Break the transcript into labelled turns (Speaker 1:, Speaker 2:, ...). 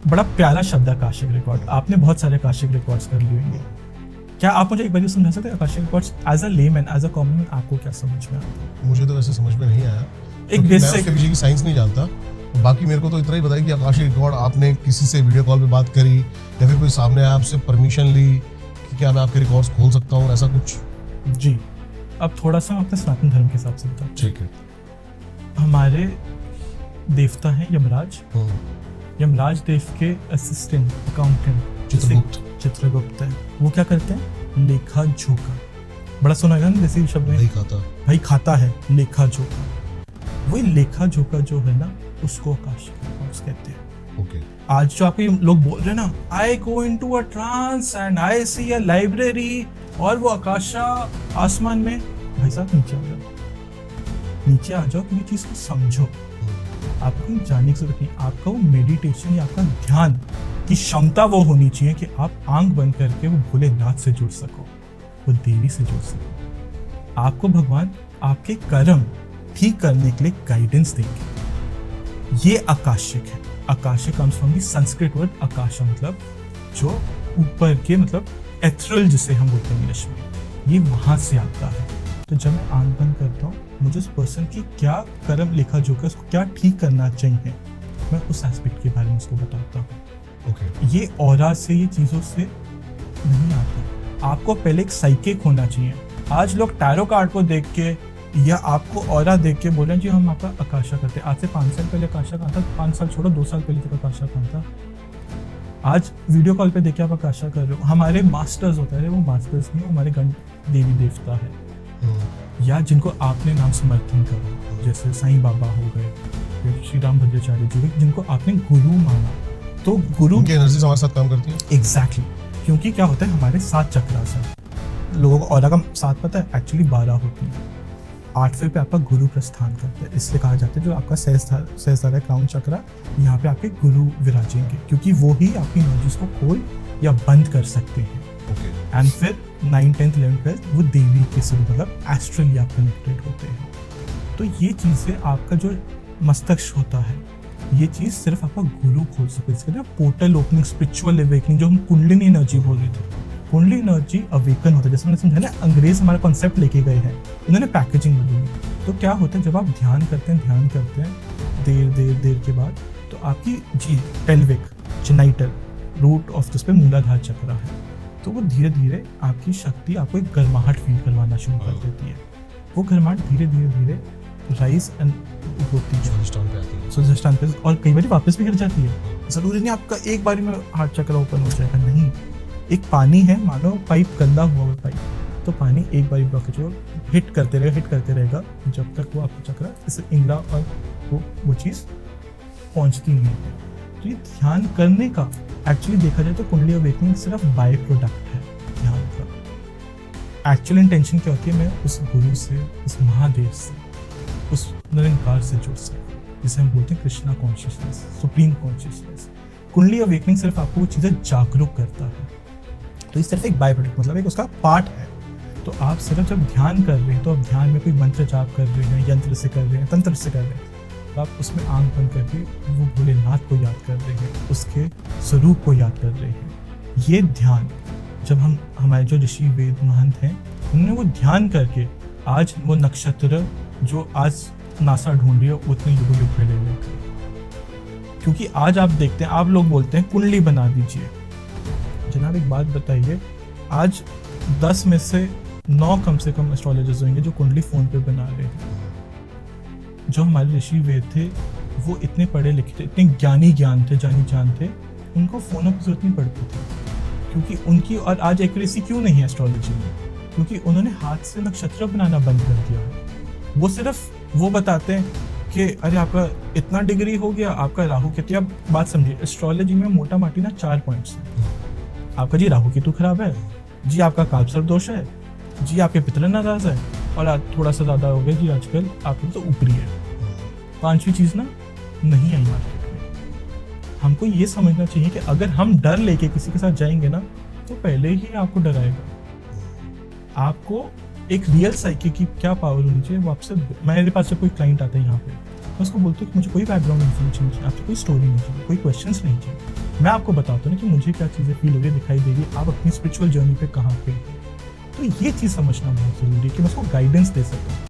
Speaker 1: बड़ा प्यारा शब्द है आकाशिक रिकॉर्ड। आपने बहुत सारे आकाशिक रिकॉर्ड्स कर लिए होंगे। क्या आप मुझे एक बार समझा सकते हैं Akashic records as a layman, as a common man, आपको क्या समझ में आता है?
Speaker 2: मुझे तो वैसे समझ में नहीं आया,
Speaker 1: एक बेसिक
Speaker 2: उसके पीछे की साइंस नहीं जानता। बाकी मेरे को तो इतना ही बताया कि आकाशिक रिकॉर्ड आपने किसी से वीडियो कॉल पे बात करी या फिर कोई सामने आया, आपसे परमिशन ली कि क्या मैं आपके रिकॉर्ड्स खोल सकता हूँ, ऐसा कुछ?
Speaker 1: जी, अब थोड़ा सा अपने सनातन धर्म के हिसाब से बताते हैं।
Speaker 2: ठीक है।
Speaker 1: हमारे देवता हैं यमराज। यमराज देव के असिस्टेंट अकाउंटेंट चित्रगुप्त है। वो क्या करते हैं? लेखा जोखा। बड़ा सुना है ना देसी शब्द में, भाई खाता है लेखा जोखा। वही लेखा जोखा जो है ना, उसको आकाशिक रिकॉर्ड्स कहते हैं।
Speaker 2: ओके।
Speaker 1: आज जो आपके लोग बोल रहे हैं ना, I go into a trance and I see a library, और वो आकाशा आसमान में, भाई साहब नीचे आ जाओ, नीचे आ जाओ, किसी चीज को समझो। आपको जाने की जरूरत नहीं। आपका वो मेडिटेशन या आपका ध्यान की क्षमता वो होनी चाहिए कि आप आंख बंद करके वो भोलेनाथ से जुड़ सको, वो देवी से जुड़ सको। आपको भगवान आपके कर्म ठीक करने के लिए गाइडेंस देंगे। ये आकाशिक है। Akashic comes from the Sanskrit word akasha, मतलब जो ऊपर के, मतलब एथरल जिसे हम बोलते हैं इंग्लिश में, ये वहां से आता है। तो जब मैं आंख बंद करता हूँ, मुझे उस पर्सन की क्या कर्म लिखा जो कि उसको क्या ठीक करना चाहिए, मैं उस एस्पेक्ट के बारे में उसको बताता हूँ।
Speaker 2: ओके।
Speaker 1: ये ऑरा से, ये चीज़ों से नहीं आता। आपको पहले एक साइकिक होना चाहिए। आज लोग टैरो कार्ड को देख के या आपको ऑरा देख के बोल रहे हैं जी हम आपका आकाशा करते हैं। आज से 5 साल पहले आकाशा कहाँ था? 5 साल छोड़ो, 2 साल पहले तक आकाशा कहाँ था? आज वीडियो कॉल पे देख के आप आकाशा कर रहे हो। हमारे मास्टर्स होता है, वो मास्टर्स नहीं, हमारे गण देवी देवता है या जिनको आपने नाम समर्थन करो, जैसे साईं बाबा हो गए, श्री राम भद्राचार्य जी, जिनको आपने गुरु माना। तो गुरु
Speaker 2: की एनर्जी हमारे साथ काम करती है।
Speaker 1: एग्जैक्टली। क्योंकि क्या होता है, हमारे 7 चक्रास हैं। लोगों को ऑरा का 7 पता है, एक्चुअली 12 होती है। 8वें पे आपका गुरु प्रस्थान करता है, इसलिए कहा जाता है जो आपका सहस्त्रार क्राउन चक्रा, यहाँ पे आपके गुरु विराजेंगे, क्योंकि वो ही आपकी एनर्जीज को खोल या बंद कर सकते हैं। एंड फिर 9th 10th 11th 12th वो देवी के से, मतलब एस्ट्रली आप कनेक्टेड होते हैं। तो ये चीज़ें आपका जो मस्तिष्क होता है, ये चीज़ सिर्फ आपका गुरु खोल सकते हैं। इसके लिए पोर्टल ओपनिंग, स्पिरिचुअल अवेकनिंग, जो हम कुंडलिनी एनर्जी बोल रहे थे, कुंडली एनर्जी अवेकन होता है। जैसे मैंने समझा ना, अंग्रेज हमारा कॉन्सेप्ट लेके गए हैं, इन्होंने पैकेजिंग बदली। तो क्या होता है, जब आप ध्यान करते हैं देर के बाद, तो आपकी जी पेल्विक जेनाइटल रूट ऑफ जिस पे मूलाधार चक्र है, तो वो धीरे धीरे आपकी शक्ति आपको एक गर्माहट फील करवाना शुरू कर देती है। वो गर्माहट धीरे धीरे राइज एंड होती है, स्वाधिष्ठान पे, और कई बार वापस भी गिर जाती है। जरूरी नहीं आपका एक बारी में हार्ट चक्र ओपन हो जाएगा, नहीं। एक पानी है, मानो पाइप गंदा हुआ है पाइप, तो पानी एक बारी ब्लॉकेज हो हिट करते रहेगा जब तक वो आपका चक्र इसे इंगड़ा और वो चीज़ पहुंचती नहीं है। तो ये ध्यान करने का एक्चुअली देखा जाए तो कुंडली अवेकनिंग सिर्फ बाय प्रोडक्ट है ध्यान का। एक्चुअल इंटेंशन क्या होती है, मैं उस गुरु से, उस महादेव से, उस निरंकार से जुड़ सकूं, जिसे हम बोलते हैं कृष्णा कॉन्शियसनेस, सुप्रीम कॉन्शियसनेस। कुंडली अवेकनिंग सिर्फ आपको वो चीज़ें जागरूक करता है। तो ये सिर्फ एक बाय प्रोडक्ट, मतलब एक उसका पार्ट है। तो आप सिर्फ जब ध्यान कर रहे हैं, तो आप ध्यान में कोई मंत्र जाप कर रहे हैं, यंत्र से कर रहे हैं, तंत्र से कर रहे हैं, तो आप उसमें आंख बंद करके वो भोलेनाथ को याद कर रहे हैं, उसके स्वरूप को याद कर रहे हैं। ये ध्यान जब हमारे जो ऋषि वेद महंत हैं, उन्होंने वो ध्यान करके आज वो नक्षत्र जो आज नासा ढूंढ रही है, उतने युग पहले लेकर, क्योंकि आज आप देखते हैं, आप लोग बोलते हैं कुंडली बना दीजिए। जनाब एक बात बताइए, आज 10 में से 9 कम से कम एस्ट्रोलॉजर्स होंगे जो कुंडली फोन पे बना रहे हैं। जो हमारे ऋषि वेद थे, वो इतने पढ़े लिखे थे, इतने जानी जान थे, उनको फोन की जरूरत नहीं पड़ती थी, क्योंकि उनकी, और आज एक्यूरेसी क्यों नहीं है एस्ट्रोलॉजी में, क्योंकि उन्होंने हाथ से नक्षत्र बनाना बंद कर दिया है। वो सिर्फ वो बताते हैं कि अरे आपका इतना डिग्री हो गया, आपका राहु केतु। आप बात समझिए, एस्ट्रोलॉजी में मोटा माटी ना 4 पॉइंट्स हैं। आपका जी राहु केतु खराब है, जी आपका कालसर्प दोष है, जी आपके पितृ नाराज है, और आज थोड़ा सा ज़्यादा हो गया जी आजकल आपके तो ऊपरी है। 5वीं चीज़ ना नहीं आई मार्केट में। हमको ये समझना चाहिए कि अगर हम डर लेके किसी के साथ जाएंगे ना, तो पहले ही आपको डराएगा। आपको एक रियल साइकी की क्या पावर होनी चाहिए, वो आपसे, मेरे पास जब कोई क्लाइंट आता है यहाँ पे, मैं उसको बोलता हूँ कि मुझे कोई बैकग्राउंड इन्फॉर्मेशन नहीं चाहिए, आपको कोई स्टोरी नहीं चाहिए, कोई क्वेश्चंस नहीं चाहिए। मैं आपको बताता हूँ ना कि मुझे क्या चीज़ें फील हो रही है, दिखाई दे रही है, आप अपनी स्पिरिचुअल जर्नी पे कहाँ पे। तो ये चीज़ समझना बहुत ज़रूरी है कि मैं उसको गाइडेंस दे सकूँ।